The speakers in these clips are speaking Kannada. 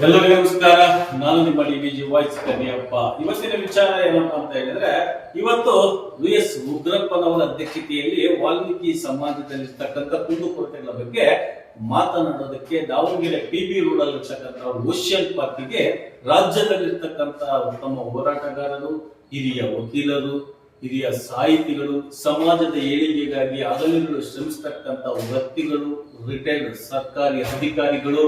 ಎಲ್ಲರಿಗೂ ನಮಸ್ಕಾರ. ನಾನು ನಿಮ್ಮ ಡಿವಿಜಿ ವಾಯ್ಸ್ ಕರಿಯಪ್ಪ. ಇವತ್ತಿನ ವಿಚಾರ ಏನಪ್ಪಾ ಅಂತ ಹೇಳಿದ್ರೆ, ಇವತ್ತು ವಿ.ಎಸ್. ಉಗ್ರಪ್ಪನವರ ಅಧ್ಯಕ್ಷತೆಯಲ್ಲಿ ವಾಲ್ಮೀಕಿ ಸಮಾಜದಲ್ಲಿರ್ತಕ್ಕಂಥ ಕುಂದುಕೊರತೆಗಳ ಬಗ್ಗೆ ಮಾತನಾಡೋದಕ್ಕೆ ದಾವಣಗೆರೆ PB ರೋಡ್ ಅಲ್ಲಿ ಇರ್ತಕ್ಕಂಥ ಓಷಿಯನ್ ಪಾರ್ಕ್ಗೆ ರಾಜ್ಯದಲ್ಲಿರ್ತಕ್ಕಂಥ ಉತ್ತಮ ಹೋರಾಟಗಾರರು, ಹಿರಿಯ ವಕೀಲರು, ಹಿರಿಯ ಸಾಹಿತಿಗಳು, ಸಮಾಜದ ಏಳಿಗೆಗಾಗಿ ಹಗಲಿರುಳು ಶ್ರಮಿಸ್ತಕ್ಕಂಥ ವ್ಯಕ್ತಿಗಳು, ರಿಟೈರ್ಡ್ ಸರ್ಕಾರಿ ಅಧಿಕಾರಿಗಳು,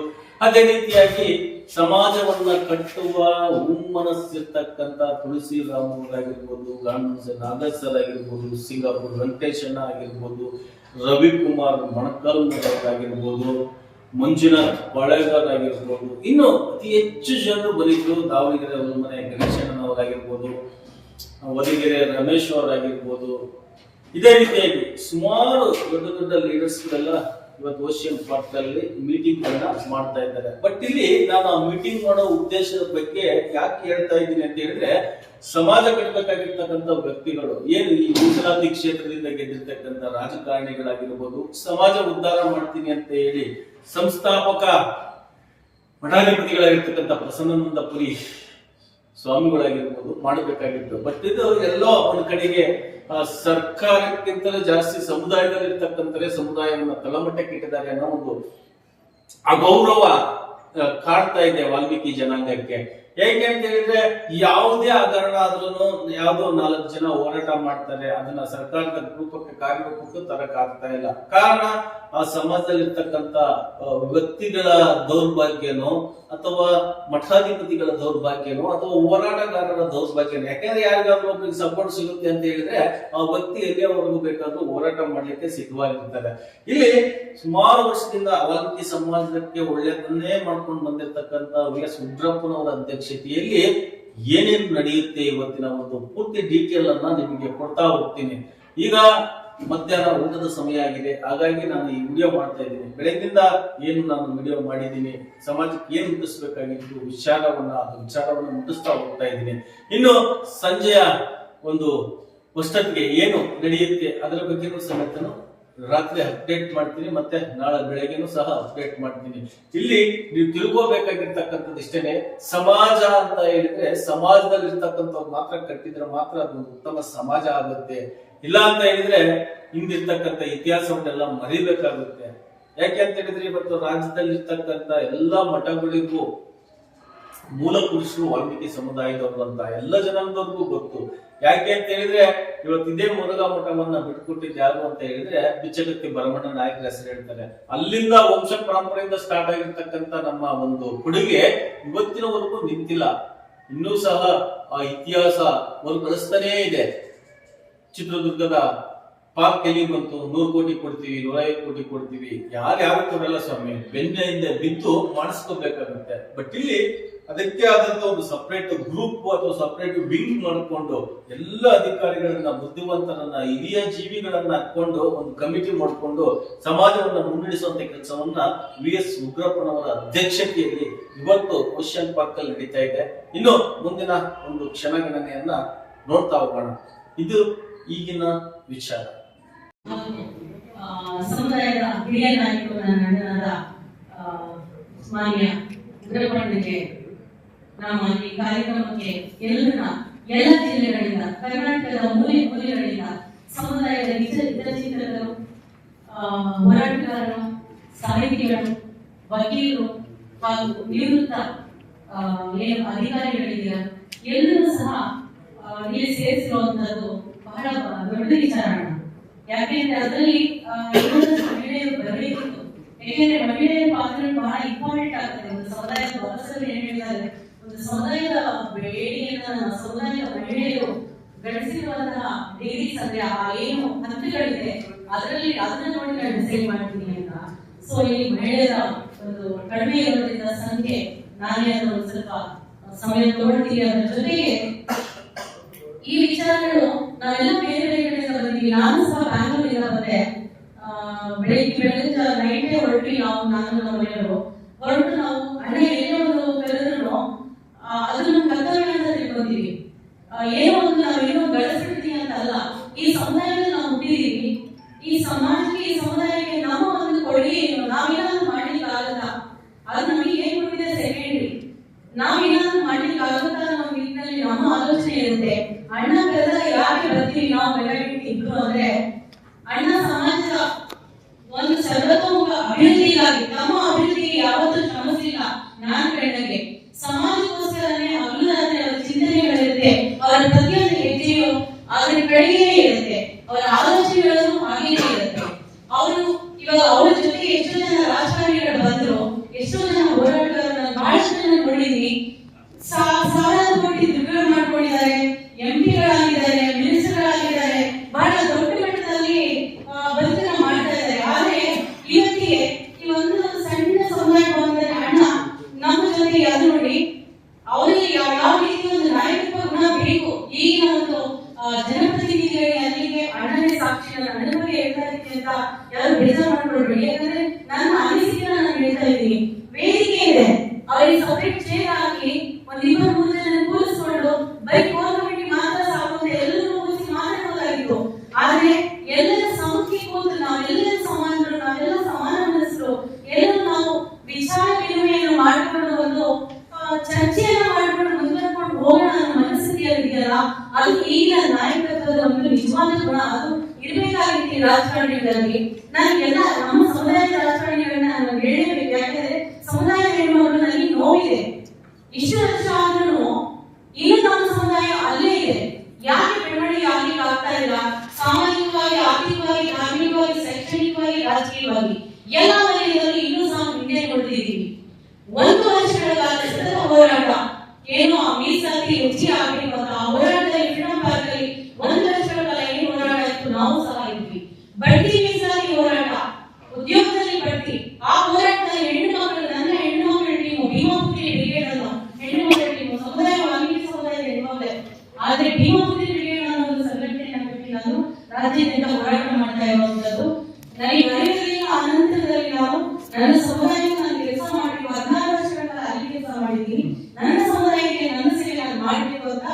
ಅದೇ ರೀತಿಯಾಗಿ ಸಮಾಜವನ್ನ ಕಟ್ಟುವ ಹುಮ್ಮನಸ್ಸಿರ್ತಕ್ಕಂಥ ತುಳಸಿರಾಮರಾಗಿರ್ಬೋದು, ಗಾಂಧಿ ನಾಗರ್ ಸರ್ ಆಗಿರ್ಬೋದು, ಸಿಂಗಾಪುರ್ ವೆಂಕಟೇಶಣ್ಣ ಆಗಿರ್ಬೋದು, ರವಿಕುಮಾರ್ ಮೊಣಕಲ್ ಆಗಿರ್ಬೋದು, ಮಂಜುನಾಥ್ ಬಳೆಗಾರ್ ಆಗಿರ್ಬೋದು, ಇನ್ನು ಅತಿ ಹೆಚ್ಚು ಜನರು ಬರೀದ್ರು. ದಾವಣಗೆರೆ ಮನೆ ಗಣೇಶಣ್ಣನವರಾಗಿರ್ಬೋದು, ವದಿಗೆರೆ ರಮೇಶ್ ಅವರಾಗಿರ್ಬೋದು, ಇದೇ ರೀತಿಯಾಗಿ ಸುಮಾರು ದೊಡ್ಡ ದೊಡ್ಡ ಲೀಡರ್ಸ್ಗಳೆಲ್ಲ ಇವತ್ತು ಓಷಿಯನ್ ಪಾರ್ಕ್ ಅಲ್ಲಿ ಮೀಟಿಂಗ್ ಮಾಡ್ತಾ ಇದ್ದಾರೆ. ಬಟ್ ಇಲ್ಲಿ ನಾನು ಆ ಮೀಟಿಂಗ್ ಮಾಡೋ ಉದ್ದೇಶದ ಬಗ್ಗೆ ಯಾಕೆ ಹೇಳ್ತಾ ಇದ್ದೀನಿ ಅಂತ ಹೇಳಿದ್ರೆ, ಸಮಾಜ ಕಟ್ಟಬೇಕಾಗಿರ್ತಕ್ಕಂಥ ವ್ಯಕ್ತಿಗಳು, ಏನು ಈ ಮೀಸಲಾತಿ ಕ್ಷೇತ್ರದಿಂದ ಗೆದ್ದಿರ್ತಕ್ಕಂಥ ರಾಜಕಾರಣಿಗಳಾಗಿರ್ಬೋದು, ಸಮಾಜ ಉದ್ಧಾರ ಮಾಡ್ತೀನಿ ಅಂತ ಹೇಳಿ ಸಂಸ್ಥಾಪಕ ಮಠಾಧಿಪತಿಗಳಾಗಿರ್ತಕ್ಕಂಥ ಪ್ರಸನ್ನಾನಂದಪುರಿ ಸ್ವಾಮಿಗಳಾಗಿರ್ಬೋದು ಮಾಡಬೇಕಾಗಿತ್ತು. ಬಟ್ ಇದು ಎಲ್ಲೋ ಒಂದು ಕಡೆಗೆ ಸರ್ಕಾರಕ್ಕಿಂತಲೂ ಜಾಸ್ತಿ ಸಮುದಾಯದಲ್ಲಿರ್ತಕ್ಕಂಥ ಸಮುದಾಯವನ್ನು ತಳಮಟ್ಟಕ್ಕೆ ಇಟ್ಟಿದ್ದಾರೆ ಅನ್ನೋ ಒಂದು ಅಗೌರವ ಕಾಡ್ತಾ ಇದೆ ವಾಲ್ಮೀಕಿ ಜನಾಂಗಕ್ಕೆ. ಹೇಗೆ ಅಂತ ಹೇಳಿದ್ರೆ, ಯಾವುದೇ ಹಗರಣ ಆದ್ರೂ ಯಾವ್ದೋ 4 ಜನ ಹೋರಾಟ ಮಾಡ್ತಾರೆ, ಅದನ್ನ ಸರ್ಕಾರದ ರೂಪಕ್ಕೆ ಕಾರ್ಯರೂಪಕ್ಕೆ ತರಕ್ ಆಗ್ತಾ ಇಲ್ಲ. ಕಾರಣ ಆ ಸಮಾಜದಲ್ಲಿರ್ತಕ್ಕಂಥ ವ್ಯಕ್ತಿಗಳ ದೌರ್ಭಾಗ್ಯನೋ ಅಥವಾ ಮಠಾಧಿಪತಿಗಳ ದೌರ್ಭಾಗ್ಯನೋ ಅಥವಾ ಹೋರಾಟಗಾರರ ದೌರ್ಭಾಗ್ಯನೋ. ಯಾಕಂದ್ರೆ ಯಾರಿಗಾದ್ರೂ ಒಬ್ಬರಿಗೆ ಸಪೋರ್ಟ್ ಸಿಗುತ್ತೆ ಅಂತ ಹೇಳಿದ್ರೆ ಆ ವ್ಯಕ್ತಿ ಎಲ್ಲಿಯವರೆಗೂ ಬೇಕಾದ್ರೂ ಹೋರಾಟ ಮಾಡ್ಲಿಕ್ಕೆ ಸಿದ್ಧವಾಗಿರ್ತಾರೆ. ಇಲ್ಲಿ ಸುಮಾರು ವರ್ಷದಿಂದ ವಾಲ್ಮೀಕಿ ಸಮಾಜಕ್ಕೆ ಒಳ್ಳೆಯದನ್ನೇ ಮಾಡ್ಕೊಂಡು ಬಂದಿರತಕ್ಕಂಥ ವಿ.ಎಸ್. ಉಗ್ರಪ್ಪನವರ ಅಧ್ಯಕ್ಷತೆಯಲ್ಲಿ ಏನೇನು ನಡೆಯುತ್ತೆ ಇವತ್ತಿನ ಒಂದು ಪೂರ್ತಿ ಡೀಟೇಲ್ ಅನ್ನ ನಿಮಗೆ ಕೊಡ್ತಾ ಹೋಗ್ತೀನಿ. ಈಗ ಮಧ್ಯಾಹ್ನ ಊಟದ ಸಮಯ ಆಗಿದೆ, ಹಾಗಾಗಿ ನಾನು ಈ ವಿಡಿಯೋ ಮಾಡ್ತಾ ಇದ್ದೀನಿ. ಬೆಳಗ್ಗಿಂದ ಏನು ನಾನು ವಿಡಿಯೋ ಮಾಡಿದ್ದೀನಿ, ಸಮಾಜಕ್ಕೆ ಏನು ಮುಟ್ಟಿಸ್ಬೇಕಾಗಿತ್ತು ವಿಚಾರವನ್ನು ಮುಟ್ಟಿಸ್ತಾ ಹೋಗ್ತಾ ಇದ್ದೀನಿ. ಇನ್ನು ಸಂಜೆಯ ಒಂದು ಹೊಷ್ಟೊತ್ತಿಗೆ ಏನು ನಡೆಯುತ್ತೆ ಅದರ ಬಗ್ಗೆನೂ ಸಮೇತ ರಾತ್ರಿ ಅಪ್ಡೇಟ್ ಮಾಡ್ತೀನಿ, ಮತ್ತೆ ನಾಳೆ ಬೆಳಗ್ಗೆನೂ ಸಹ ಅಪ್ಡೇಟ್ ಮಾಡ್ತೀನಿ. ಇಲ್ಲಿ ನೀವು ತಿಳ್ಕೋಬೇಕಾಗಿರ್ತಕ್ಕಂಥದ್ದು ಇಷ್ಟೇನೆ, ಸಮಾಜ ಅಂತ ಹೇಳಿದ್ರೆ ಸಮಾಜದಲ್ಲಿ ಇರ್ತಕ್ಕಂಥವ್ರು ಮಾತ್ರ ಕಟ್ಟಿದ್ರೆ ಮಾತ್ರ ಅದೊಂದು ಉತ್ತಮ ಸಮಾಜ ಆಗುತ್ತೆ. ಇಲ್ಲ ಅಂತ ಹೇಳಿದ್ರೆ ಹಿಂದಿರ್ತಕ್ಕಂಥ ಇತಿಹಾಸವನ್ನೆಲ್ಲ ಮರಿಬೇಕಾಗುತ್ತೆ. ಯಾಕೆ ಅಂತ ಹೇಳಿದ್ರೆ, ಇವತ್ತು ರಾಜ್ಯದಲ್ಲಿ ಇರ್ತಕ್ಕಂಥ ಎಲ್ಲಾ ಮಠಗಳಿಗೂ ಮೂಲ ಪುರುಷರು ವಾಲ್ಮೀಕಿ ಸಮುದಾಯದವರು ಅಂತ ಎಲ್ಲ ಜನಾಂಗದವ್ರಿಗೂ ಗೊತ್ತು. ಯಾಕೆ ಅಂತ ಹೇಳಿದ್ರೆ, ಇವತ್ತು ಇದೇ ಮುರುಘಾ ಮಠವನ್ನ ಬಿಟ್ಕೊಟ್ಟಿದ್ದು ಯಾರು ಅಂತ ಹೇಳಿದ್ರೆ ಬಿಚ್ಚಗತ್ತಿ ಭರಮಣ್ಣ ನಾಯಕರ ಹೆಸರು ಹೇಳ್ತಾರೆ. ಅಲ್ಲಿಂದ ವಂಶ ಪರಂಪರೆಯಿಂದ ಸ್ಟಾರ್ಟ್ ಆಗಿರ್ತಕ್ಕಂಥ ನಮ್ಮ ಒಂದು ಕೊಡುಗೆ ಇವತ್ತಿನವರೆಗೂ ನಿಂತಿಲ್ಲ. ಇನ್ನೂ ಸಹ ಆ ಇತಿಹಾಸ ಮರುಕಳಿಸ್ತಾನೇ ಇದೆ. ಚಿತ್ರದುರ್ಗದ ಪಾರ್ಕ್ ಎಲ್ಲಿ ಬಂತು, 100 ಕೋಟಿ ಕೊಡ್ತೀವಿ, 150 ಕೋಟಿ ಕೊಡ್ತೀವಿ, ಯಾರು ಕೊಡಲ್ಲ ಸ್ವಾಮಿ, ಬೆನ್ನಿಂದ ಬಿದ್ದು ಮಾಡಿಸ್ಕೋಬೇಕಾಗುತ್ತೆ. ಬಟ್ ಇಲ್ಲಿ ಅದಕ್ಕೆ ಆದಂತ ಒಂದು ಸಪರೇಟ್ ಗ್ರೂಪ್ ಅಥವಾ ಸಪರೇಟ್ ವಿಂಗ್ ಮಾಡಿಕೊಂಡು ಎಲ್ಲ ಅಧಿಕಾರಿಗಳನ್ನ, ಬುದ್ಧಿವಂತರನ್ನ, ಹಿರಿಯ ಜೀವಿಗಳನ್ನ ಹಾಕೊಂಡು ಒಂದು ಕಮಿಟಿ ಮಾಡಿಕೊಂಡು ಸಮಾಜವನ್ನ ಮುನ್ನಡೆಸುವಂತ ಕೆಲಸವನ್ನ ವಿ.ಎಸ್. ಉಗ್ರಪ್ಪನವರ ಅಧ್ಯಕ್ಷತೆಯಲ್ಲಿ ಇವತ್ತು ಓಷಿಯನ್ ಪಾರ್ಕ್ ಅಲ್ಲಿ ನಡೀತಾ ಇದೆ. ಇನ್ನು ಮುಂದಿನ ಒಂದು ಕ್ಷಣಗಣನೆಯನ್ನ ನೋಡ್ತಾ ಹೋಗೋಣ. ಇದು ಈಗಿನ ವಿಚಾರ. ಸಮುದಾಯದ ಹಿರಿಯ ನಾಯಕರ ನಡೆದಾದ ಮಾನ್ಯ ಉಗ್ರಪ್ಪನಿಗೆ ನಮ್ಮ ಈ ಕಾರ್ಯಕ್ರಮಕ್ಕೆ ಎಲ್ಲ ಜಿಲ್ಲೆಗಳಿಂದ, ಕರ್ನಾಟಕದ ಮೂಲೆಗಳಿಂದ ಸಮುದಾಯದ ಹಿತಚಿಂತಕರು, ಹೋರಾಟಗಾರರು, ಸಾಹಿತಿಗಳು, ವಕೀಲರು ಹಾಗೂ ನಿವೃತ್ತ ಏನು ಅಧಿಕಾರಿಗಳಿದ್ದೀರ ಎಲ್ಲರೂ ಸಹ ಇಲ್ಲಿ ಸೇರಿಸಿರುವಂತದ್ದು ಬಹಳ ದೊಡ್ಡ ವಿಚಾರ. ಯಾಕೆಂದ್ರೆ ಅದರಲ್ಲಿ ಮಹಿಳೆಯರು ಬರಬೇಕಿತ್ತು. ಯಾಕೆಂದ್ರೆ ಮಹಿಳೆಯರ ಪಾತ್ರ ಬಹಳ ಇಂಪಾರ್ಟೆಂಟ್ ಆಗ್ತದೆ. ಒಂದು ಸಮುದಾಯದ ವಾರಸರು ಏನ್ ಹೇಳಿದ್ದಾರೆ, ಒಂದು ಸಮುದಾಯದ ಬೇಡಿಕೆಯನ್ನ ಸಮುದಾಯದ ಮಹಿಳೆಯರು ಗಳಿಸಿರುವಂತಹ ಡಿಗ್ರೀಸ್ ಅಂದ್ರೆ ಆ ಏನು ಹಂತಗಳಿದೆ ಅದರಲ್ಲಿ ಅದನ್ನ ನೋಡಿ ನಾನು ಡಿಸೈಡ್ ಮಾಡ್ತೀನಿ ಅಂತ. ಸೊ ಇಲ್ಲಿ ಮಹಿಳೆಯರ ಒಂದು ಕಡಿಮೆ ಇರೋದ್ರಿಂದ ಸಂಖ್ಯೆ ನಾನೇ ಒಂದು ಸ್ವಲ್ಪ ಸಮಯ ತಗೊಳ್ತೀನಿ. ಅದರ ಜೊತೆಗೆ ಈ ವಿಚಾರಗಳು ನಾವೆಲ್ಲ ಬೇರೆ ಬೇರೆ ಕಡೆಯಿಂದ ಬಂದಿದ್ದೀವಿ. ನಾನು ಸಹ ಬ್ಯಾಂಗ್ಳೂರಿಂದ ಬಂದೆ. ಬೆಳಿಗ್ಗೆ ನೈಟೇ ಹೊರಟ್ವಿ ನಾನು ನಮ್ಮ ಮನೆಯವರು ಹೊರಟು ನಾವು ಅಣ್ಣ ಏನೋ ಒಂದು ಕರೆದ್ರು ಅದು ನಮ್ಮ ಕರ್ತವ್ಯ ಅಂತ ತಿಳ್ಕೊಂಡಿದ್ದೀವಿ. ಏನೋ ಒಂದು ನಾವೇನೋ ಗಳಿಸ್ಬಿಡ್ತೀವಿ ಅಂತ ಅಲ್ಲ, ಈ ಸಮುದಾಯದಲ್ಲಿ ನಾವು ಹುಟ್ಟಿದೀವಿ. ಈ ಸಮಾಜಕ್ಕೆ, ಈ ಸಮುದಾಯಕ್ಕೆ ನಮ್ಮ ಒಂದು ಕೊಡುಗೆ ಏನು, ನಾವೇನಾದ್ರು ಮಾಡ್ಲಿಕ್ಕೆ ಆಗಲ್ಲ. ಅದು ನಮಗೆ ಏನ್ ಕೊಟ್ಟಿದೆ ಸೆಕೆಂಡ್ರಿ. ನಾವು ಏನಾದ್ರು ಮಾಡ್ಲಿಕ್ಕೆ ಆಗುತ್ತಾ ಅನ್ನೋ ನಿಟ್ಟಿನಲ್ಲಿ ನಮ್ಮ ಆಲೋಚನೆ ಇರುತ್ತೆ. ಅಣ್ಣ ಕರೆದಾಗ ಯಾಕೆ ಬರ್ತೀವಿ ನಾವು ಬೆಳಗ್ಗೆ ಇಬ್ರು ಅಂದ್ರೆ, ಅಣ್ಣ ಸಮಾಜದ ಒಂದು ಸರ್ವತೋಮುಖ ಅಭಿವೃದ್ಧಿಗಾಗಿ ತಮ್ಮ ಅಭಿವೃದ್ಧಿಗೆ ಯಾವತ್ತೂ ಶ್ರಮಿಸಿಲ್ಲ. ನಾನು ಕಂಡಂಗೆ ಸಮಾಜಕ್ಕೋಸ್ಕರನೇ ಹಗಲು ರಾತ್ರಿ ಅವರ ಚಿಂತನೆಗಳಿರುತ್ತೆ. ಅವರ ಪ್ರತಿಯೊಂದು ಹೆಜ್ಜೆಯು ಅದರ ಕಡೆಗೆ ಇರುತ್ತೆ. ಅವರ ಆಲೋಚನೆಗಳು ಹಾಗೇನೆ ಇರುತ್ತೆ. ಅವರು ಇವಾಗ ಅವ್ರ ಜೊತೆಗೆ ಎಷ್ಟೋ ಜನ ರಾಜಕಾರಣಿಗಳು ಬಂದ್ರು, ಎಷ್ಟೋ ಜನ ಹೋರಾಟಗಾರರನ್ನ ಬಹಳಷ್ಟು ಜನ ನೋಡಿದ್ವಿ. ಸಾವಿರಾರು ಕೋಟಿ ದುಡ್ಡು ಮಾಡ್ಕೊಂಡಿದ್ದಾರೆ, ಎಂಪಿಗಳಾಗಿದ್ದಾರೆ, ಮಿನಿಸ್ಟರ್ಗಳಾಗಿದ್ದಾರೆ, ಬಹಳ ದೊಡ್ಡ ಮಟ್ಟದಲ್ಲಿ ಬದುಕನ್ನ ಮಾಡ್ತಾ ಇದ್ದಾರೆ. ಆದ್ರೆ ಇವತ್ತಿಗೆ ಈ ಒಂದು ಸಣ್ಣ ಸಮುದಾಯ ಭವನದಲ್ಲಿ ಅಣ್ಣ ನಮ್ಮ ಜೊತೆಗೆ ಅದು ನೋಡಿ ಅವರಿಗೆ ಯಾವ ರೀತಿ ಒಂದು ನಾಯಕತ್ವ ಗುಣ ಬೇಕು. ಈಗಿನ ಒಂದು ಜನಪ್ರತಿನಿಧಿಗಳಿಗೆ ಅಲ್ಲಿಗೆ ಅಣ್ಣನೇ ಸಾಕ್ಷಿ. ನನ್ನ ಅಣ್ಣನ ಬಗ್ಗೆ ಹೇಳ್ತಾ ಇದ್ದೀನಿ ಅಂತ ಯಾರು ಬೇಜಾರು ಮಾಡ್ಕೊಳ್ಬೇಡಿ. ಯಾಕಂದ್ರೆ ನನ್ನ ಅನಿಸಿಕೆ ನಾನು ಹೇಳ್ತಾ ಇದ್ದೀನಿ. ವೇದಿಕೆ ಇದೆ, ಅವರಿಗೆ ಸಪರೇಟ್ ಚೇರ್ ಹಾಕಿ ಒಂದ್ 2-3 ಜನ ಕೂರಿಸ್ಕೊಂಡು ಬರೀ ಕೋರ್ ಕಮಿಟಿ ಮಾತ್ರ ಸಾಕು ಅಂತ ಎಲ್ಲರೂ ಕೂರಿಸಿ ಮಾತಾಡಬಹುದಾಗಿತ್ತು. ಆದ್ರೆ ಎಲ್ಲರ ಸಮ್ಮುಖಿ ಕೂತು ನಾವೆಲ್ಲರೂ ಸಮಾನರು, ನಾವೆಲ್ಲ ಸಮಾನ ಮನಸ್ಸರು, ಎಲ್ಲರೂ ನಾವು ವಿಚಾರ ವಿನಿಮಯವನ್ನು ಮಾಡಿಕೊಂಡು ಒಂದು ಚರ್ಚೆಯನ್ನು ಮಾಡಿಕೊಂಡು ಮುಂದುವರೆಕೊಂಡು ಹೋಗೋಣ ಅನ್ನೋ ಮನಸ್ಥಿತಿ ಇದೆಯಲ್ಲ, ಅದು ಈಗಿನ ನಾಯಕತ್ವದ ಒಂದು ನಿಜವಾದ ಗುಣ. ಅದು ಇರ್ಬೇಕಾಗಿತ್ತು ಈ ರಾಜಕಾರಣಿಗಳಲ್ಲಿ. ನನಗೆಲ್ಲ ನಮ್ಮ ಸಮುದಾಯದ ರಾಜಕಾರಣಿಗಳನ್ನ ನಾನು ಹೇಳಬೇಕು. ಯಾಕಂದ್ರೆ ಸಮುದಾಯದ ಹೆಣ್ಮಗಳು ನನಗೆ ನೋವಿದೆ. ಇಷ್ಟು ವರ್ಷ ಆದ್ರೂ ಇನ್ನು ನಮ್ಮ ಸಮುದಾಯ ಅಲ್ಲೇ ಇದೆ. ಯಾಕೆ ಬೆಳವಣಿಗೆ ಆಗ್ಲಿಕ್ಕೆ ಆಗ್ತಾ ಇಲ್ಲ? ಸಾಮಾಜಿಕವಾಗಿ, ಆರ್ಥಿಕವಾಗಿ, ಧಾರ್ಮಿಕವಾಗಿ, ಶೈಕ್ಷಣಿಕವಾಗಿ, ರಾಜಕೀಯವಾಗಿ ಎಲ್ಲ ವಲಯದಲ್ಲಿ ಇನ್ನೂ ಸಹ ಹಿಂದೆ ಕೊಡ್ತಿದ್ದೀವಿ. 1 ವರ್ಷಗಳ ಕಾಲ ಸತತ ಹೋರಾಟ, ಏನೋ ಮೀಸಲಾತಿ ಹೆಚ್ಚಿಗೆ ಆಗಬೇಕು ಅಂತ ಆ ಹೋರಾಟದಲ್ಲಿ ಫ್ರೀಡಂ ಪಾರ್ಕ್ ಅಲ್ಲಿ 1 ವರ್ಷಗಳ ಕಾಲ ಏನು ಹೋರಾಟ ಇತ್ತು, ನಾವು ಸಹ ಇದ್ವಿ. ಬಡ್ತಿ ಮೀಸಲಾತಿ ಹೋರಾಟ, ಉದ್ಯೋಗದಲ್ಲಿ ಬಡ್ತಿ, ಆ ಹೋರಾಟದಲ್ಲಿ ಹೆಣ್ಣು ಮಕ್ಕಳು, ನನ್ನ ಹೆಣ್ಣು ಮಕ್ಕಳ ಟೀಮು, ಭೀಮಾಪುತ್ರಿ ಬ್ರಿಗೇಡ್ ಅನ್ನೋ ಹೆಣ್ಣು ಮಕ್ಕಳ ಟೀಮು, ಸಮುದಾಯ ವಾಲ್ಮೀಕಿ ಸಮುದಾಯದ ಹೆಣ್ಮಕ್ಳೆ. ಆದ್ರೆ ಭೀಮಾಪುತ್ರಿ ಬ್ರಿಗೇಡ್ ಅನ್ನೋ ಒಂದು ಸಂಘಟನೆಯನ್ನು ಬಿಟ್ಟು ನಾನು ರಾಜ್ಯದಿಂದ ಹೋರಾಟ ಮಾಡ್ತಾ ಇರುವಂತದ್ದು. ನನಗೆ ಮನೆಯಲ್ಲಿ ಅನಂತರದಲ್ಲಿ ನಾನು ನನ್ನ ಸಮುದಾಯಕ್ಕೆ ನಾನು ಕೆಲಸ ಮಾಡಬೇಕು. 16 ವರ್ಷಗಳ ಕಾಲ ಅಲ್ಲಿ ಕೆಲಸ ಮಾಡಿದ್ದೀನಿ. ನನ್ನ ಸಮುದಾಯಕ್ಕೆ ನನ್ನ ಸೇವೆ ನಾನು ಮಾಡಬೇಕು ಅಂತ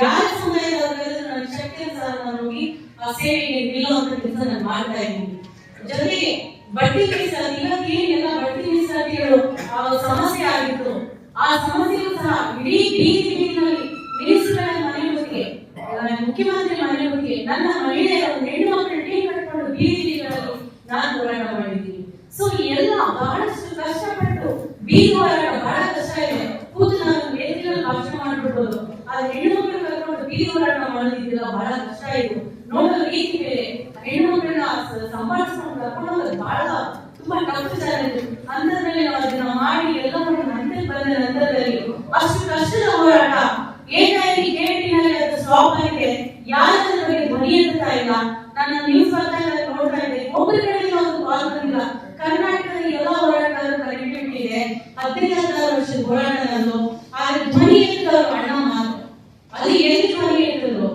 ಯಾರ ಸಮುದಾಯದವರೆಗೂ ನನ್ನ ಶಕ್ತಿ ಅನುಸಾರ ನಾನು ಹೋಗಿ ಆ ಸೇವೆಗೆ ನಿಲ್ಲುವಂತ ಕೆಲಸ ನಾನು ಮಾಡ್ತಾ ಇದ್ದೀನಿ. ಜೊತೆಗೆ ಬಡ್ತಿ ಮೀಸಲಾತಿ, ಇವತ್ತು ಏನೆಲ್ಲ ಬಡ್ತಿ ಮೀಸಲಾತಿಗಳು ಸಮಸ್ಯೆ ಆಗಿತ್ತು, ಆ ಸಮಸ್ಯೆಗೂ ಸಹ ಇಡೀ ಬೀದಿನಲ್ಲಿ ಮಿನಿಸ್ಟರ್ ಮನೆ ಮುತ್ತಿಗೆ, ಮುಖ್ಯಮಂತ್ರಿ ಮನೆ ಮುತ್ತಿಗೆ, ನನ್ನ ಮಹಿಳೆಯರ ಹೆಣ್ಣು ಮಕ್ಕಳ ಟೀಮ್ ಕಟ್ಕೊಂಡು ಬೀದಿಗಳಲ್ಲಿ ನಾನು ಹೋರಾಟ ಮಾಡಿದ್ದೀನಿ. ಸೊ ಎಲ್ಲ ಬಹಳಷ್ಟು ಕಷ್ಟಪಟ್ಟು ಬೀದಿ ಹೋರಾಟ ಬಹಳ ಕಷ್ಟ ಇದೆ. ಕೂತು ನಾನು ವೇದಿಕೆಯಲ್ಲಿ ಭಾಷಣ ಮಾಡ್ಬಿಡ್ಬೋದು, ಆದ್ರೆ ಹೆಣ್ಣು ಮಕ್ಕಳು ಕರ್ಕೊಂಡು ಬೀದಿ ಹೋರಾಟ ಮಾಡೋದಿಲ್ಲ, ಬಹಳ ಕಷ್ಟ ಇದು. ನೋಡೋ ರೀತಿ ಬೇರೆ, ಹೆಣ್ಣು ಮಕ್ಕಳನ್ನ ಸಂಭಾಳಿಸ್ಕೊಂಡು ಕರ್ಕೊಂಡು ಹೋಗೋದು ಬಹಳ ತುಂಬಾ ಕಷ್ಟದ ಅಂತದ್ರಲ್ಲಿ ನಾವು ಅದನ್ನ ಮಾಡಿ ಎಲ್ಲ ಹಂತಕ್ಕೆ ಬಂದ ನಂತರದಲ್ಲಿ ಅಷ್ಟು ಕಷ್ಟದ ಹೋರಾಟ ಏಕಾಏಕಿ ಕೇಟಿನಲ್ಲಿ ಅದು ಸ್ಟಾಪ್ ಆಗಿದೆ. ಯಾರ ಬಗ್ಗೆ ಧ್ವನಿ ಎತ್ತಾ ಇಲ್ಲ. ನಾನು ನ್ಯೂಸ್ ನೋಡ್ತಾ ಇದ್ದೆ, ಒಬ್ಬರ ಕಡೆಗೆ ಒಂದು ಕಾಲ್ ಬಂದಿಲ್ಲ. ಕರ್ನಾಟಕದಲ್ಲಿ ಎಲ್ಲ ಹೋರಾಟಗಾರರು ಕನೆಕ್ಟಿವಿಟಿ ಇದೆ, 15-16 ವರ್ಷದ ಹೋರಾಟ ನಂದು. ಆದ್ರೆ ಧ್ವನಿ ಎತ್ತಿದವರು ಅಣ್ಣ ಮಾತು. ಅದು ಎಲ್ಲಿ ಧ್ವನಿ ಎತ್ತಿದ್ರು?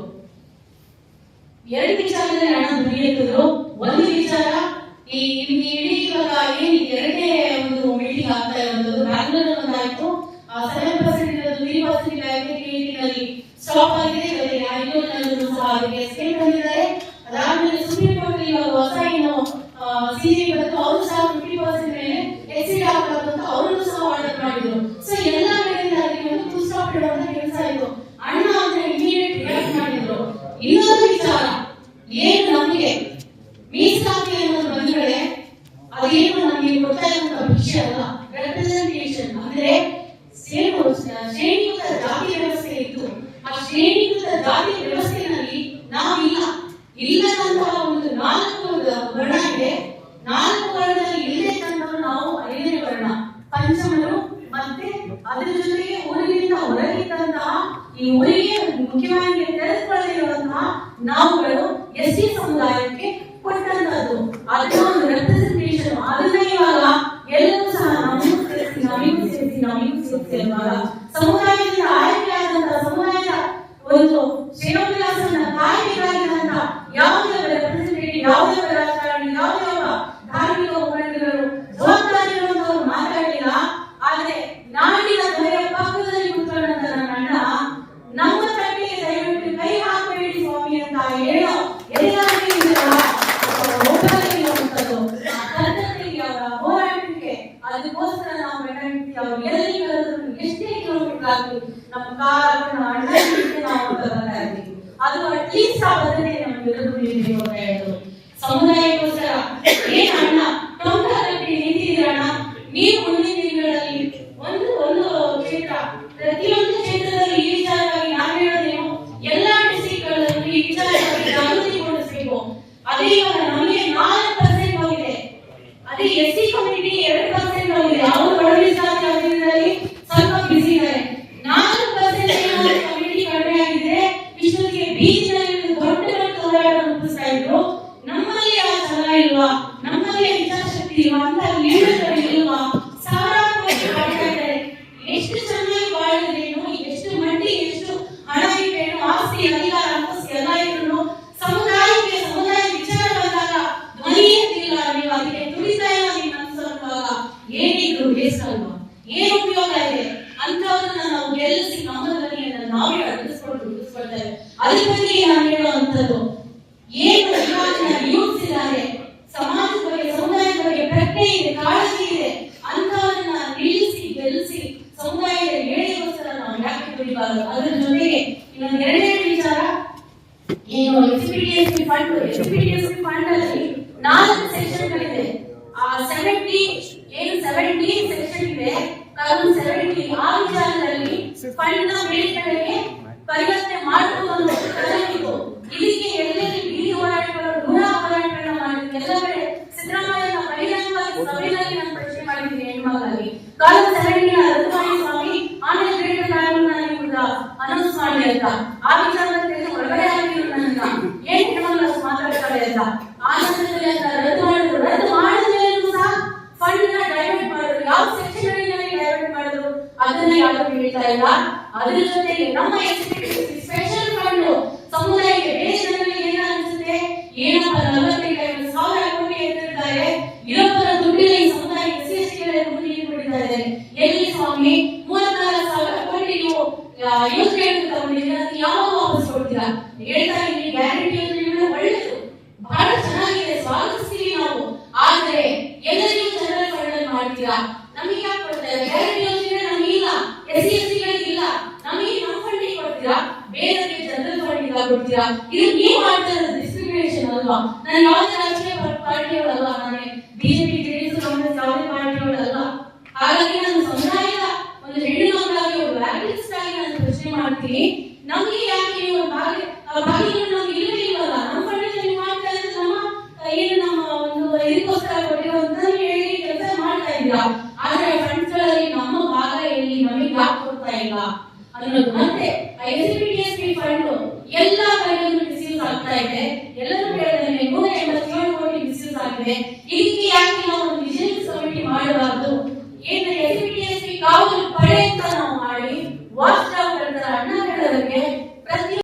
2 ವಿಚಾರದಲ್ಲಿ ಅಣ್ಣ ಧ್ವನಿ ಎತ್ತಿದ್ರು. ಒಂದು ವಿಚಾರ, ಈ ಇಡೀ ಇವಾಗ ಏನ್ 2ನೇ ಒಂದು ಮೀಟಿಂಗ್ ಆಗ್ತಾ ಇರುವಂತದ್ದು ಬ್ಯಾಂಗ್ಳೂರ್ ಒಂದಾಯ್ತು, 7% ಇರೋದು 3% ನಲ್ಲಿ ಸ್ಟಾಪ್ ಆಗಿದೆ. ಹೈಕೋರ್ಟ್ನಲ್ಲೂ ಸಹ ಅದಕ್ಕೆ ಎಸ್ಕೇಪ್ ಬಂದಿದ್ದಾರೆ. ಅದಾದ್ಮೇಲೆ ಸುಪ್ರೀಂ ಕೋರ್ಟ್ ಇವಾಗ ಹೊಸ ಏನು ಸಿಜಿ ಬಂತು, ಅವರು ಸಹ 50% ಮೇಲೆ ಎಕ್ಸಿಟ್ ಆಗಬಾರ್ದು ಅಂತ ಅವರು ಸಹ ಆರ್ಡರ್ ಮಾಡಿದ್ರು. ಸೊ ಎಲ್ಲ ಕಡೆಯಿಂದ ಅದಕ್ಕೆ ಒಂದು ಫುಲ್ ಸ್ಟಾಪ್ ಇಡುವಂತ ಕೆಲಸ ಆಯ್ತು. ಅಣ್ಣ ಅಂದ್ರೆ ಇಮಿಡಿಯೇಟ್ ರಿಯಾಕ್ಟ್ ಮಾಡಿದ್ರು. ಇನ್ನೊಂದು ವಿಚಾರ, ಏನು ನಮಗೆ ಮೀಸಲಾತಿ ಅನ್ನೋದು ಬಂದ್ರೆ ಅದೇನು ನಮಗೆ ಗೊತ್ತಾಗಿರುವಂತ ವಿಷಯ ಅಲ್ಲ. ರೆಪ್ರೆಸೆಂಟೇಷನ್ ಅಂದ್ರೆ ಶ್ರೇಣಿಯುತ ಜಾತಿ ವ್ಯವಸ್ಥೆ ಇತ್ತು. ಆ ಶ್ರೇಣಿಯುತ ಜಾತಿ ವ್ಯವಸ್ಥೆಯಲ್ಲಿ ನಾವಿಲ್ಲ. ಇಲ್ಲದಂತಹ ಒಂದು 4 ವರ್ಣ ಇದೆ. 4 ವರ್ಣದಲ್ಲಿ ಇಲ್ಲದೆ ತಂದವರು ನಾವು 5ನೇ ವರ್ಣ ಪಂಚಮರು. ಮತ್ತೆ ಅದರ ಜೊತೆಗೆ ಊರಿನಿಂದ ಹೊರಗಿದ್ದಂತಹ ಈ ಊರಿಗೆ ಮುಖ್ಯವಾಗಿ ತೆರೆದುಕೊಳ್ಳದಿರುವಂತಹ ನಾವುಗಳು ಎಸ್ಟಿ ಸಮುದಾಯಕ್ಕೆ ಕೊಟ್ಟಂತದ್ದು. ಅದನ್ನ ಒಂದು ರೆಪ್ರೆಸೆಂಟೇಷನ್. ಅದನ್ನ ಇವಾಗ ಎಲ್ಲರೂ ಸಹ ನಮಗೂ ಸೇರಿಸಿ ಸಮುದಾಯದಿಂದ ಆಯ್ಕೆಯಾದಂತಹ ಸಮುದಾಯದ ಒಂದು ಶ್ರೇಯೋಭಿಲಾಷನ್ನ ಕಾಯಬೇಕಾಗಿದ್ದಂತ ಯಾವುದೇ ರೆಪ್ರೆಸೆಂಟೇಟಿವ್, ಯಾವುದೇ ರಾಜಕಾರಣಿ, ಯಾವುದೇ ಧಾರ್ಮಿಕ ಹೋರಾಟಗಾರರು ಜವಾಬ್ದಾರಿ ಇರುವಂತವರು ಮಾತಾಡಲಿಲ್ಲ. ಆದ್ರೆ ನಾಡಿನ ದೊರೆಯ ಪಕ್ಕದಲ್ಲಿ ಕುತ್ಕೊಂಡಂತ ನನ್ನ ಅಣ್ಣ ನಮ್ಮ ತಟ್ಟಿಗೆ ದಯವಿಟ್ಟು ಕೈ ಹಾಕಬೇಡಿ ಸ್ವಾಮಿ ಅಂತ ಹೇಳೋ ಎಲ್ಲರಿಗೂ ಹೋರಾಟಕ್ಕೆ ಅದಕ್ಕೋಸ್ಕರ ನಾವು ಎಷ್ಟೇ ಕಿಲೋಮೀಟರ್ ಆಗ್ಲಿ ನಮ್ಮ ಕಾರ್ ನಮ್ಮ ಅಣ್ಣ ನಾವು ತಗೊಂತಾ ಇದ್ದೀವಿ. ಅದು ಅಟ್ಲೀಸ್ಟ್ ಆ ಬದನೆ ನಮ್ಗೆ ಇರಬೇಕು ಅಂತ ಹೇಳಿದ್ರು. ಸಮುದಾಯಕ್ಕೋಸ್ಕರ ಏನ್ ಅಣ್ಣ ಟೊಂಕಲ್ಲಿ ನಿಂತಿದ್ದೀರಣ್ಣ, ನೀವು ಮುಂದಿನ ದಿನಗಳಲ್ಲಿ ಒಂದು ಕ್ಷೇತ್ರ, ಪ್ರತಿಯೊಂದು ಕ್ಷೇತ್ರದಲ್ಲಿ ಈ ವಿಚಾರವಾಗಿ ನಾನು ಹೇಳೋದೇನು, ಎಲ್ಲಾ ಡಿಸ್ಟ್ರಿಕ್ಟ್ಗಳಲ್ಲಿ ಈ ವಿಚಾರವಾಗಿ ಜಾಗೃತಿಗೊಳಿಸಬೇಕು. ಅದೇ ಇವಾಗ ನಮಗೆ 4% ಹೋಗಿದೆ, ಅದೇ ಎಸ್ಸಿ ಕಮ್ಯುನಿಟಿ 2% ಹೋಗಿದೆ. ಅವರು ಒಳಗಿದ್ದಾರೆ, ಅದರಲ್ಲಿ ಸ್ವಲ್ಪ ಬಿಸಿ ಇದ್ದಾರೆ. 4% ಕಮ್ಯುನಿಟಿ ಕಡಿಮೆ ಆಗಿದೆ. ಇಷ್ಟೊತ್ತಿಗೆ ಬೀದಿನಲ್ಲಿ ದೊಡ್ಡ ದೊಡ್ಡ ಹೋರಾಟ ರೂಪಿಸ್ತಾ ಇದ್ರು. ನಮ್ಮಲ್ಲಿ ಆ ಛಲ ಇಲ್ವಾ, ನಮ್ಮಲ್ಲಿ ಇಚ್ಛಾಶಕ್ತಿ ಇಲ್ವಾ ಅಂತ ಲೀಡರ್ಗಳು ಇಲ್ವಾ? ಸಾವಿರಾರು ಮಂದಿ ಬಾಳ್ತಾ ಇದ್ದಾರೆ. ಎಷ್ಟು ಚೆನ್ನಾಗಿ ಬಾಳಿದ್ರೇನು, ಎಷ್ಟು ಮಟ್ಟಿಗೆ ಎಷ್ಟು ಹಣ ಇಟ್ಟೇನು, ಆಸ್ತಿ ಅಧಿಕಾರ ಅಂತಸ್ತು ಎಲ್ಲ ಇದ್ರು ಸಮುದಾಯಕ್ಕೆ ಸಮುದಾಯ ವಿಚಾರ ಬಂದಾಗ ಧ್ವನಿ ಎತ್ತಿಲ್ಲ ನೀವು, ಅದಕ್ಕೆ ತುಳಿತಾ ಇಲ್ಲ ನಿಮ್ಮ ಅನ್ಸುವಾಗ ಏನಿದ್ರು ವೇಸ್ಟ್ ಅಲ್ವಾ? ಏನು ಉಪಯೋಗ ಇದೆ? ಅಂತವ್ರನ್ನ ನಾವು ಗೆಲ್ಲಿಸಿ ನಮ್ಮ ಧ್ವನಿಯನ್ನು ನಾವೇ ಅಳಿಸ್ಕೊಳ್ತೇವೆ. ಅದ್ರ ಬಗ್ಗೆ ನಾನು ಹೇಳುವಂಥದ್ದು ಏನು ಇವಾಗಿನ ಯೂತ್ಸ್ ಇದ್ದಾರೆ, ಸಮಾಜದ ಬಗ್ಗೆ ಸಮುದಾಯದ ಬಗ್ಗೆ ಪ್ರಜ್ಞೆ ಇದೆ, ಕಾಳಜಿ ಇದೆ, ಅಂತವರನ್ನ ನಿಲ್ಲಿಸಿ ಗೆಲ್ಲಿಸಿ ಸಮುದಾಯದ ಏಳಿಗೆಗೋಸ್ಕರ ನಾವು ಯಾಕೆ ದುಡಿಬಾರದು? ಅದರ ಜೊತೆಗೆ ಇನ್ನೊಂದು ಎರಡನೇ ವಿಚಾರ ಏನು, ಎಸ್ಪಿಡಿಎಸ್ಪಿ ಫಂಡ್ ಅಲ್ಲಿ 4 ಸೆಕ್ಷನ್ಗಳಿದೆ. ಆ 70 ಸೆಕ್ಷನ್ ಇದೆ, ಕಾನೂನು 70 ಆ ವಿಚಾರದಲ್ಲಿ ಫಂಡ್ ನ ಬೇಡಿಕೆಗಳಿಗೆ ಪರಿವರ್ತನೆ ಮಾಡಬಹುದು ಅಂತ ಇದಕ್ಕೆ ಎಲ್ಲೆಲ್ಲಿ ಬೀದಿ ಹೋರಾಟಗಳು ದೂರ ಹೋರಾಟಗಳನ್ನ ಮಾಡಿದ್ವಿ. ಎಲ್ಲ ಕಡೆ ಸಿದ್ದರಾಮಯ್ಯ ಬಹಿರಂಗವಾಗಿ ಸಭೆಯಲ್ಲಿ ನಾನು ಪ್ರಶ್ನೆ ಮಾಡಿದ್ದೀನಿ ಹೆಣ್ಮಗಾಗಿ ಕಾನೂನು 70 ರದ್ದು ಮಾಡಿ ಸ್ವಾಮಿ, ಆಮೇಲೆ ಬೇರೆ ಕಾನೂನನ್ನ ನೀವು ಅನೌನ್ಸ್ ಮಾಡಿ ಅಂತ. ಆ ವಿಚಾರದಲ್ಲಿ ಹೊರಗಡೆ ಆಗಿರೋ ನನ್ನ ಏನ್ ಹೆಣ್ಮಗಳು ಮಾತಾಡ್ತಾರೆ ಅಂತ. ಆ ನಂತರದಲ್ಲಿ ರದ್ದು ಮಾಡಿದ್ರು. ರದ್ದು ಮಾಡಿದ ಮೇಲೂ ಸಹ ಫಂಡ್ ನ ಡೈವರ್ಟ್ ಮಾಡಿದ್ರು. ಯಾವ ಸೆಕ್ಷನ್ ಡೈವರ್ಟ್ ಮಾಡಿದ್ರು ಅದನ್ನ ಯಾರು ಹೇಳ್ತಾ ಇಲ್ಲ. ಅದ್ರ ಜೊತೆಗೆ ನಮ್ಮ ಸ್ಪೆಷಲ್ ಫಂಡ್ ಸಮುದಾಯಕ್ಕೆ ಬೇರೆ ಜನರಿಗೆ ಏನ ಅನ್ಸುತ್ತೆ, ಏನಪ್ಪ 45,000 ಕೋಟಿ ಎತ್ತಿರ್ತಾರೆ, ಇರೋಬ್ಬರ ದುಡ್ಡಿನ ಈ ಸಮುದಾಯಕ್ಕೆ ಎಸ್ಸಿಗಳಿಗೆ ನೀರು ಬಿಟ್ಟಿದ್ದಾರೆ. ಎಲ್ಲಿ ಸ್ವಾಮಿ 34,000 ಕೋಟಿ ನೀವು ಯೂತ್ ರೇಟ್ ತಗೊಂಡಿದ್ದೀರಾ, ಅದು ಯಾವಾಗ ವಾಪಸ್ ಕೊಡ್ತೀರಾ? ಹೇಳ್ತಾ ಇದ್ದೀನಿ ಗ್ಯಾರಂಟಿ ಯೋಜನೆಗಳು ಒಳ್ಳೆಯದು, ಬಹಳ ಚೆನ್ನಾಗಿದೆ, ಸ್ವಾಗತಿಸ್ತೀವಿ ನಾವು. ಆದ್ರೆ ಎಲ್ಲರಿಗೂ ಜನರಲ್ ಫಂಡ್ ಅಲ್ಲಿ ಮಾಡ್ತೀರಾ, ನಮಗೆ ಯಾಕೆ ಕೊಡ್ತಾ ಇಲ್ಲ? ಗ್ಯಾರಂಟಿ ಯೋಜನೆ ನಮಗೆ ಇಲ್ಲ, ಎಸ್ಸಿಗಳಿಗೆ ಇಲ್ಲ, ನಮಗೆ ನಮ್ಮ ಫಂಡಿಗೆ ಕೊಡ್ತೀರಾ, ಬೇರೆಯವರಿಗೆ ಜನರಲ್ ಫಂಡ್ ಕೊಡ್ತೀರಾ? ಇದು ನೀವು ಮಾಡ್ತಾ ಇರೋದು ಡಿಸ್ಕ್ರಿಮಿನೇಷನ್ ಅಲ್ವಾ? ನಾನು ಯಾವುದೇ ರಾಜಕೀಯ ಪಾರ್ಟಿಯವಳಲ್ಲ, ನಾನೇ ಬಿಜೆಪಿ ಜೆಡಿಎಸ್ ಕಾಂಗ್ರೆಸ್ ಯಾವುದೇ ಪಾರ್ಟಿಯವಳಲ್ಲ. ಹಾಗಾಗಿ ನಾನು ಸಮುದಾಯದ ಒಂದು ಹೆಣ್ಣು ಮಕ್ಕಳಾಗಿ ಒಂದು ವ್ಯಾಲಿಸ್ಟ್ ಆಗಿ ನಾನು ಪ್ರಶ್ನೆ ಮಾಡ್ತೀನಿ, ನಮಗೆ ಯಾಕೆ ನೀವು ಭಾಗಿಗಳು ನಮ್ಗೆ ಇಲ್ಲವೇ ಇಲ್ವಲ್ಲ? ನಮ್ಮ ಫಂಡ್ ನೀವು ಮಾಡ್ತಾ ಇರೋದು ನಮ್ಮ ಏನು ನಮ್ಮ ಒಂದು ಇದಕ್ಕೋಸ್ಕರ ಕೊಟ್ಟಿರುವಂತ ಹೇಳಿ ಕೆಲಸ ಮಾಡ್ತಾ ಇದ್ದೀರಾ. ಆದ್ರೆ ಫಂಡ್ಸ್ ಗಳಲ್ಲಿ ನಮ್ಮ ಭಾಗ ಎಲ್ಲಿ, ನಮಗೆ ಯಾಕೆ ಕೊಡ್ತಾ ಇಲ್ಲ ಅನ್ನೋದು. ಮತ್ತೆ ಎಸ್ಪಿಡಿಎಸ್ಪಿ ಫಂಡ್ ಎಲ್ಲಾ ಕಡೆಯಲ್ಲೂ ಮಿಸ್ಯೂಸ್ ಆಗ್ತಾ ಇದೆ. ಎಲ್ಲರೂ ಹೇಳಿದ್ರೆ 187 ಕೋಟಿ ಮಿಸ್ಯೂಸ್ ಆಗಿದೆ. ಇದಕ್ಕೆ ಯಾಕೆ ನಾವು ಒಂದು ವಿಜಿಲೆನ್ಸ್ ಕಮಿಟಿ ಮಾಡಬಾರ್ದು?